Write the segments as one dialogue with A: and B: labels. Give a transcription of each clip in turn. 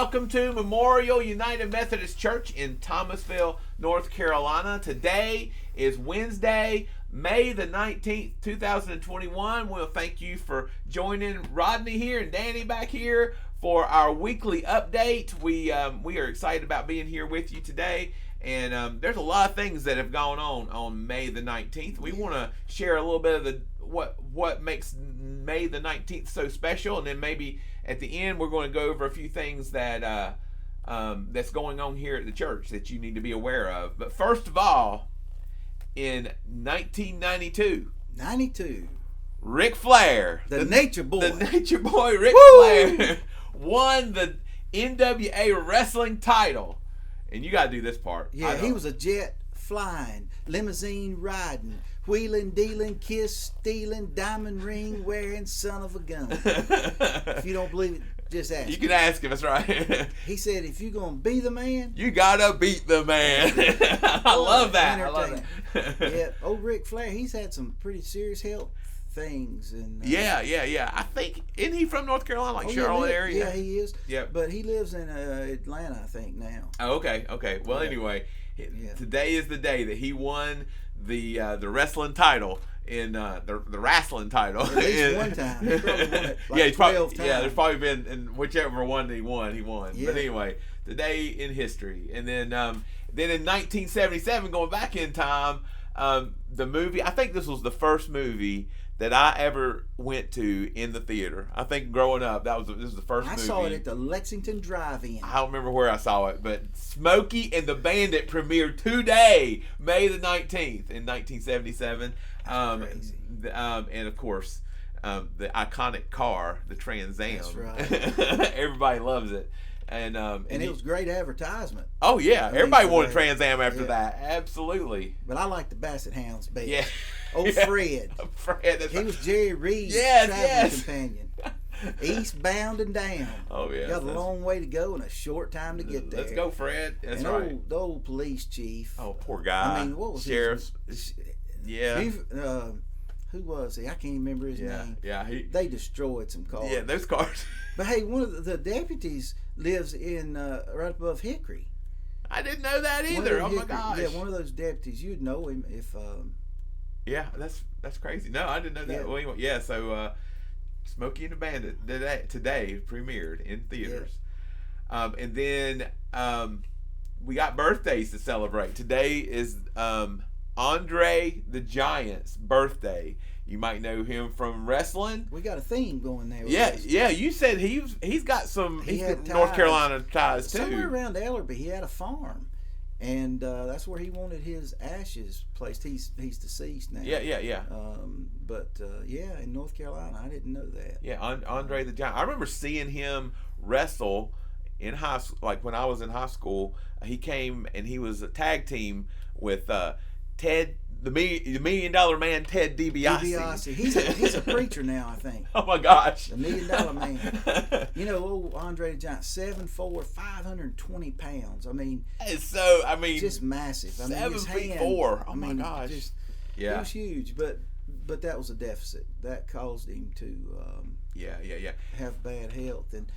A: welcome to Memorial United Methodist Church in Thomasville, North Carolina. Today is Wednesday, May the 19th, 2021. We'll thank you for joining Rodney here and Danny back here for our weekly update. We are excited about being here with you today. And there's a lot of things that have gone on May the 19th. We want to share a little bit of what makes May the 19th so special, and then maybe at the end we're going to go over a few things that that's going on here at the church that you need to be aware of. But first of all, in 1992, Ric Flair,
B: the Nature Boy,
A: Ric Flair, won the NWA wrestling title. And you got to do this part.
B: Yeah, he was a jet flying, limousine riding, wheeling, dealing, kiss stealing, diamond ring wearing son of a gun. If you don't believe it, just ask.
A: You can ask him. That's right.
B: He said, if you're going to be the man,
A: you got to beat the man. I love that.
B: Yeah, old Ric Flair, he's had some pretty serious health things. And
A: yeah. I think, isn't he from North Carolina, like Charlotte area?
B: Yeah, he is.
A: Yeah.
B: But he lives in Atlanta, I think, now.
A: Oh, okay. Well, anyway, today is the day that he won the wrestling title in the wrestling title.
B: At least one time. He probably won it
A: like
B: 12 times.
A: Yeah, there's probably been, in whichever one he won.
B: Yeah.
A: But anyway, today in history. And then in 1977, going back in time, the movie, I think this was the first movie that I ever went to in the theater. I think growing up, this was the first movie.
B: I saw it at the Lexington Drive-In.
A: I don't remember where I saw it, but Smokey and the Bandit premiered today, May the 19th in 1977.
B: Crazy.
A: And of course, the iconic car, the Trans Am.
B: That's right.
A: Everybody loves it. And
B: it was great advertisement.
A: Oh yeah, everybody wanted Trans Am after that. Absolutely.
B: But I like the Basset Hounds best.
A: Yeah.
B: Fred.
A: Fred.
B: He was Jerry Reed's traveling companion. Eastbound and down.
A: Oh yeah.
B: Got a long way to go and a short time to get there.
A: Let's go, Fred. That's
B: and
A: right.
B: The old police chief.
A: Oh, poor guy.
B: I mean, what was
A: Sheriff? Yeah.
B: Chief, who was he? I can't even remember his name.
A: Yeah.
B: They destroyed some cars.
A: Yeah, those cars.
B: But hey, one of the deputies lives in right above Hickory.
A: I didn't know that either. Oh my gosh.
B: Yeah, one of those deputies. You'd know him if.
A: Yeah, that's crazy. No, I didn't know that.
B: Yeah.
A: Well, anyway, so Smokey and the Bandit today premiered in theaters. Yeah. And then we got birthdays to celebrate. Today is Andre the Giant's birthday. You might know him from wrestling.
B: We got a theme going there.
A: Yeah. You said he's got some North Carolina ties too.
B: Somewhere around Ellerby, he had a farm, and that's where he wanted his ashes placed. He's deceased now.
A: Yeah.
B: In North Carolina, I didn't know that.
A: Yeah, Andre the Giant. I remember seeing him wrestle in high school. Like when I was in high school, he came and he was a tag team with Ted. The $1 Million Man, Ted DiBiase.
B: He's a preacher now, I think.
A: Oh my gosh.
B: The $1 Million Man. You know, old Andre the Giant, 7'4", 520 pounds. I mean,
A: just
B: massive.
A: 7'4". Oh my gosh.
B: He was huge, but that was a deficit that caused him to have bad health. And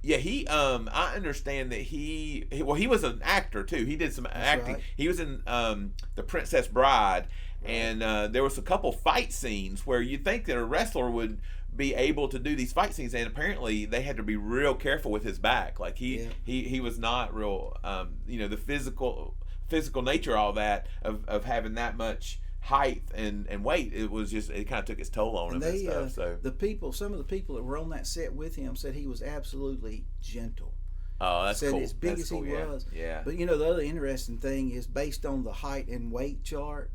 A: yeah, I understand that he was an actor too. He did some acting.
B: Right.
A: He was in The Princess Bride, and there was a couple fight scenes where you'd think that a wrestler would be able to do these fight scenes, and apparently they had to be real careful with his back. Like he was not real, the physical nature, all that of having that much height and weight, it kind of took its toll on him and stuff. So
B: some of the people that were on that set with him said he was absolutely gentle.
A: Oh, that's
B: said
A: cool.
B: As big as he was.
A: Yeah.
B: But the other interesting thing is, based on the height and weight chart,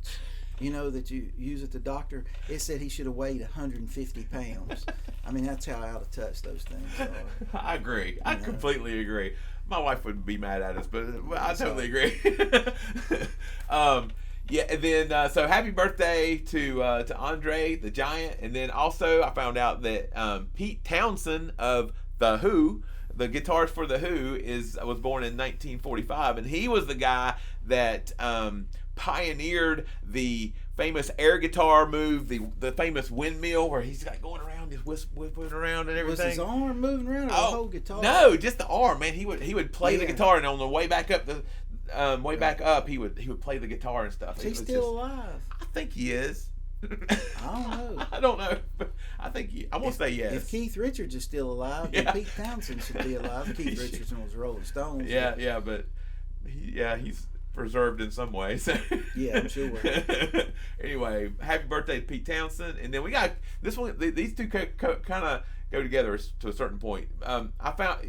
B: that you use at the doctor, it said he should have weighed 150 pounds. I mean, that's how out of touch those things are.
A: I agree. I completely agree. My wife would be mad at us, but I totally agree. Yeah, and then so happy birthday to Andre the Giant, and then also I found out that Pete Townsend of The Who, the guitarist for The Who, was born in 1945, and he was the guy that pioneered the famous air guitar move, the famous windmill, where he's like going around, just whipping around and everything.
B: Was his arm moving around, or the whole guitar?
A: No, just the arm, man. He would play the guitar, and on the way back up back up, he would play the guitar and stuff.
B: He's still alive.
A: I think he is.
B: I don't know.
A: I don't know. I think I'm gonna say yes.
B: If Keith Richards is still alive, then Pete Townsend should be alive. Keith Richards was Rolling Stones.
A: Yeah, but he's preserved in some way. So.
B: Yeah, I'm sure.
A: Anyway, happy birthday to Pete Townsend, and then we got this one. These two kind of go together to a certain point.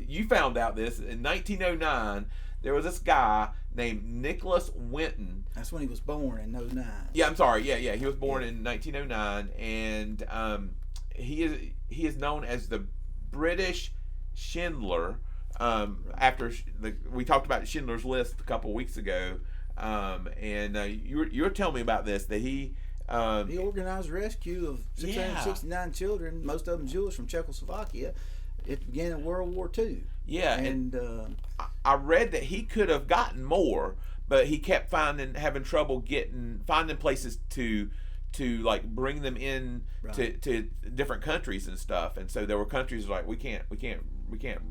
A: You found out this in 1909. There was this guy named Nicholas Winton.
B: That's when he was born in 09.
A: Yeah, I'm sorry. Yeah. He was born in 1909, and he is known as the British Schindler. After we talked about Schindler's List a couple weeks ago, and you were telling me about this, that he
B: organized rescue of 669 children, most of them Jewish, from Czechoslovakia. It began in World War II.
A: Yeah,
B: and
A: I read that he could have gotten more, but he kept having trouble finding places to like bring them in to different countries and stuff. And so there were countries like we can't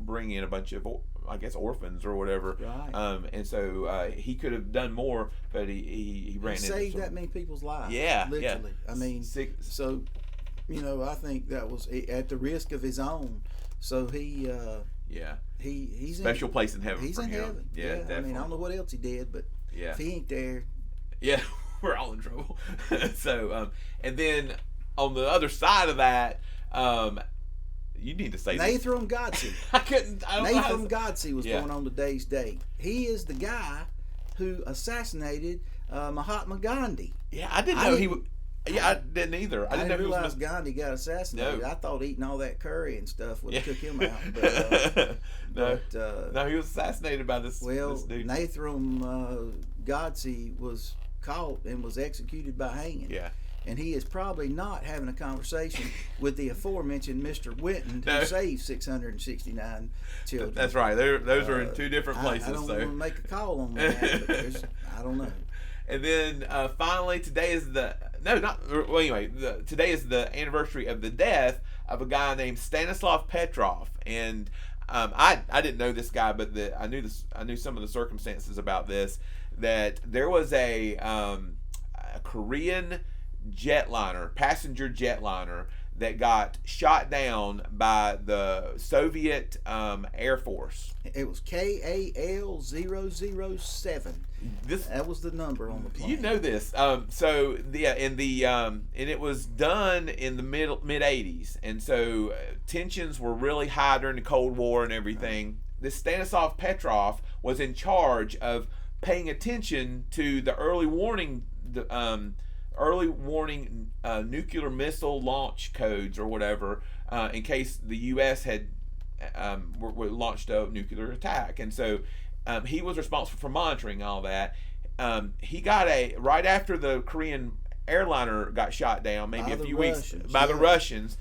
A: bring in a bunch of, I guess, orphans or whatever.
B: Right.
A: And so he could have done more, but he ran into
B: saved that many people's lives.
A: Yeah,
B: literally.
A: Yeah.
B: I mean, so I think that was at the risk of his own. So he's
A: special place in heaven.
B: He's
A: for
B: in
A: him.
B: heaven.
A: Yeah,
B: Yeah,
A: definitely.
B: I mean, I don't know what else he did, but if he ain't there,
A: we're all in trouble. So, and then on the other side of that, you need to say
B: Nathan Godsey. Nathan Godsey was born on today's date. He is the guy who assassinated Mahatma Gandhi.
A: Yeah, I didn't know he would. Yeah, I didn't either. I didn't
B: realize Gandhi got assassinated.
A: No.
B: I thought eating all that curry and stuff would have took him out.
A: No, he was assassinated by this dude.
B: Nathan Godsey was caught and was executed by hanging.
A: Yeah.
B: And he is probably not having a conversation with the aforementioned Mr. Winton, who saved 669 children.
A: That's right. Those are in two different places.
B: I don't want to make a call on that, but I don't know.
A: And then finally, today is today is the anniversary of the death of a guy named Stanislav Petrov. And I didn't know this guy, but I knew some of the circumstances about this. That there was a Korean passenger jetliner that got shot down by the Soviet Air Force.
B: It was KAL 007. That was the number on the plane.
A: You know this. And it was done in the mid '80s, and so tensions were really high during the Cold War and everything. Right. This Stanislav Petrov was in charge of paying attention to the early warning nuclear missile launch codes or whatever, in case the U.S. had launched a nuclear attack. And so he was responsible for monitoring all that. He got right after the Korean airliner got shot down, maybe a few weeks by the Russians.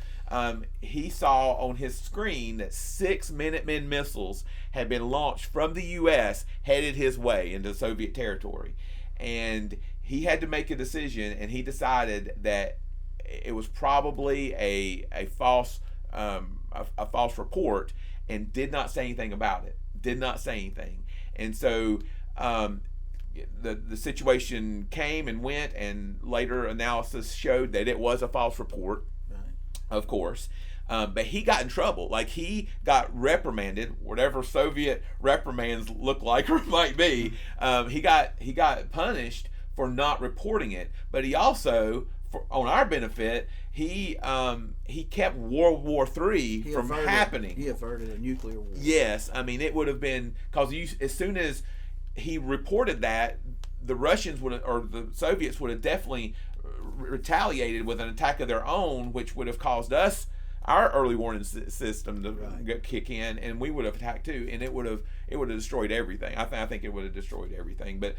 A: He saw on his screen that 6 Minuteman missiles had been launched from the U.S. headed his way into Soviet territory. And he had to make a decision, and he decided that it was probably a false report, and did not say anything about it. Did not say anything. And so the situation came and went, and later analysis showed that it was a false report. Of course, but he got in trouble. Like, he got reprimanded, whatever Soviet reprimands look like or might be. He got punished for not reporting it. But he also, on our benefit, he kept World War III from happening.
B: He averted a nuclear war.
A: Yes, I mean, it would have been, because as soon as he reported that, the Russians the Soviets would have definitely retaliated with an attack of their own, which would have caused us, our early warning system to kick in, and we would have attacked too, and it would it would have destroyed everything. I think it would have destroyed everything. But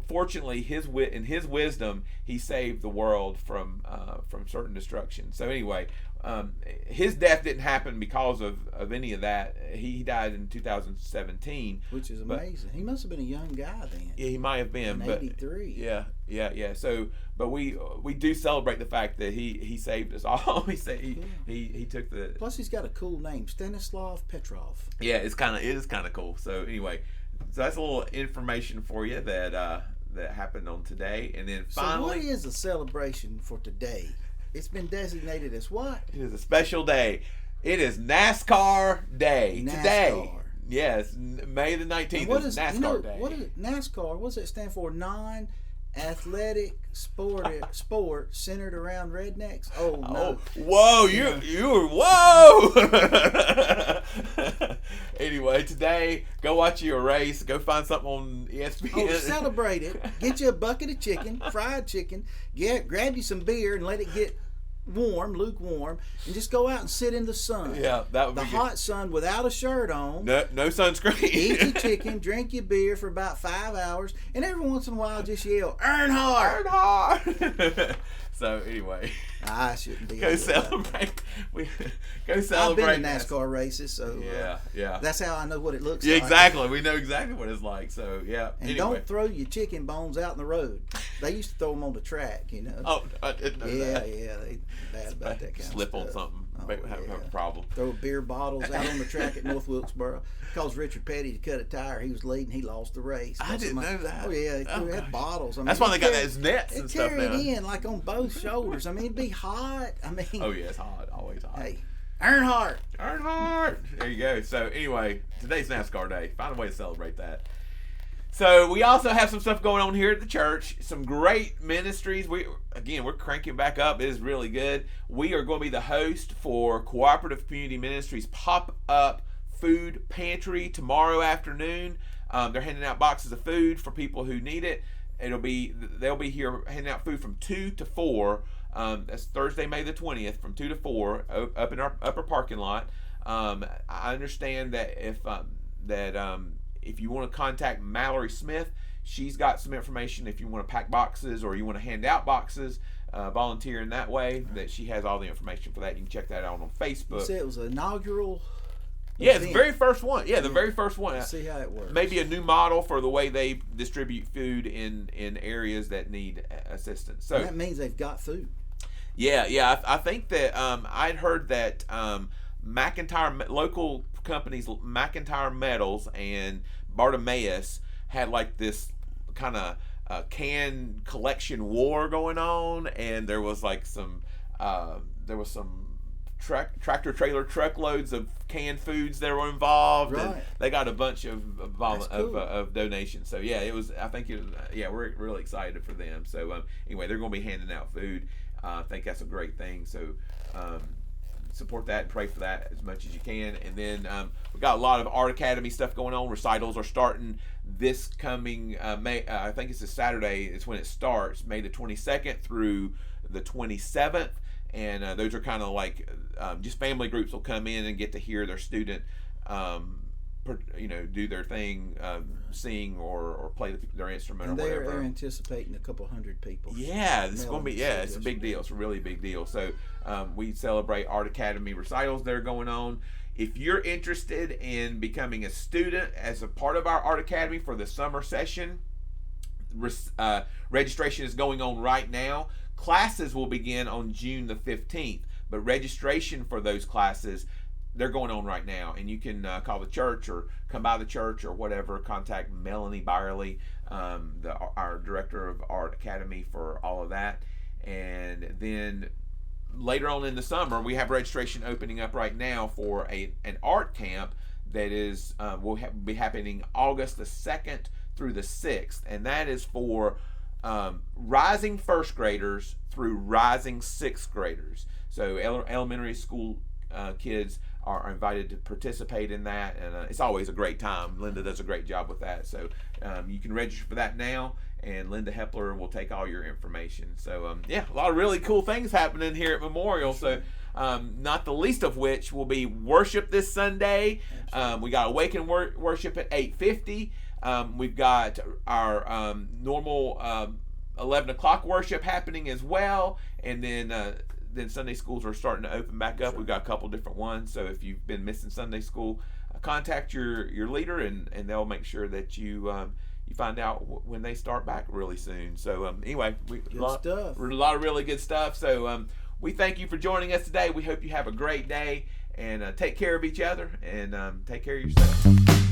A: fortunately, in his wisdom, he saved the world from certain destruction. So anyway, his death didn't happen because of any of that. He died in 2017,
B: which is amazing. He must have been a young guy then.
A: Yeah, he might have been.
B: In 83.
A: Yeah. So, but we do celebrate the fact that he saved us all. He took the.
B: Plus, he's got a cool name, Stanislav Petrov.
A: Yeah, it is kind of cool. So anyway, so that's a little information for you that happened on today, and then finally.
B: So what is the celebration for today? It's been designated as what?
A: It is a special day. It is NASCAR Day.
B: NASCAR.
A: Today. Yes, May the 19th is NASCAR Day.
B: What is NASCAR? What does it stand for? Non-athletic sport centered around rednecks. Oh no!
A: Whoa! You were whoa! Anyway, today go watch your race. Go find something on ESPN.
B: Oh, celebrate it! Get you a bucket of chicken, fried chicken. Grab you some beer and let it get lukewarm, and just go out and sit in the sun.
A: Yeah, that would
B: be the hot sun without a shirt on.
A: No sunscreen.
B: Eat your chicken, drink your beer for about 5 hours, and every once in a while just yell, "Earnhardt!"
A: Earnhardt! So anyway,
B: I shouldn't be.
A: Go celebrate. Go celebrate.
B: I've been in NASCAR races, so
A: yeah.
B: That's how I know what it looks
A: like.
B: Yeah,
A: exactly. We know exactly what it's like. So yeah.
B: And anyway. Don't throw your chicken bones out in the road. They used to throw them on the track, you know.
A: Oh, I didn't know that.
B: Yeah, they bad about that kind of
A: slip
B: stuff.
A: on something. Have a problem.
B: Throw beer bottles out on the track at North Wilkesboro. Caused Richard Petty to cut a tire. He was leading. He lost the race.
A: I didn't know that.
B: Oh yeah, they had bottles. I mean,
A: that's why they got those nets and stuff now.
B: It carried in like on both shoulders. I mean, it'd be hot. I mean.
A: Oh yeah, it's hot. Always hot.
B: Hey, Earnhardt.
A: There you go. So anyway, today's NASCAR Day. Find a way to celebrate that. So we also have some stuff going on here at the church. Some great ministries. We're cranking back up. It is really good. We are going to be the host for Cooperative Community Ministries pop-up food pantry tomorrow afternoon. They're handing out boxes of food for people who need it. They'll be here handing out food from 2 to 4. That's Thursday, May the 20th, from 2 to 4 up in our upper parking lot. I understand that if you want to contact Mallory Smith, she's got some information. If you want to pack boxes or you want to hand out boxes, volunteer in that way, that she has all the information for that. You can check that out on Facebook.
B: You said it was an inaugural
A: Yeah, it's the very first one. Yeah, the very first one.
B: Let's see how it works.
A: Maybe a new model for the way they distribute food in areas that need assistance. So
B: and that means they've got food.
A: Yeah. I think that I'd heard that local companies McIntyre Metals and Bartimaeus had like this kind of can collection war going on, and there was like some tractor trailer truckloads of canned foods that were involved, and they got a bunch of donations. So yeah, it was. I think it was. We're really excited for them. So anyway, they're going to be handing out food. I think that's a great thing. So support that and pray for that as much as you can. And then we got a lot of Art Academy stuff going on. Recitals are starting this coming May. I think it's a Saturday. It's when it starts, May the 22nd through the 27th. And those are kind of like just family groups will come in and get to hear their student, do their thing, sing or play their instrument or whatever.
B: They're anticipating a couple hundred people.
A: Yeah, it's going to be. Yeah, it's a big deal. It's a really big deal. So we celebrate Art Academy recitals that are going on. If you're interested in becoming a student as a part of our Art Academy for the summer session, registration is going on right now. Classes will begin on June the 15th, but registration for those classes, they're going on right now. And you can call the church or come by the church or whatever. Contact Melanie Byerly, our director of Art Academy, for all of that. And then later on in the summer, we have registration opening up right now for an art camp that is will be happening August the 2nd through the 6th, and that is for rising first graders through rising sixth graders. So elementary school kids are invited to participate in that, and it's always a great time. Linda does a great job with that. So you can register for that now, and Linda Hepler will take all your information. So a lot of really cool things happening here at Memorial. So Not the least of which will be worship this Sunday. We got Awaken Worship at 8:50. We've got our normal 11 o'clock worship happening as well, and then Sunday schools are starting to open back up. We've got a couple different ones, so if you've been missing Sunday school, contact your leader, and they'll make sure that you find out when they start back really soon. So anyway, a lot of really good stuff. So we thank you for joining us today. We hope you have a great day, and take care of each other, and take care of yourself.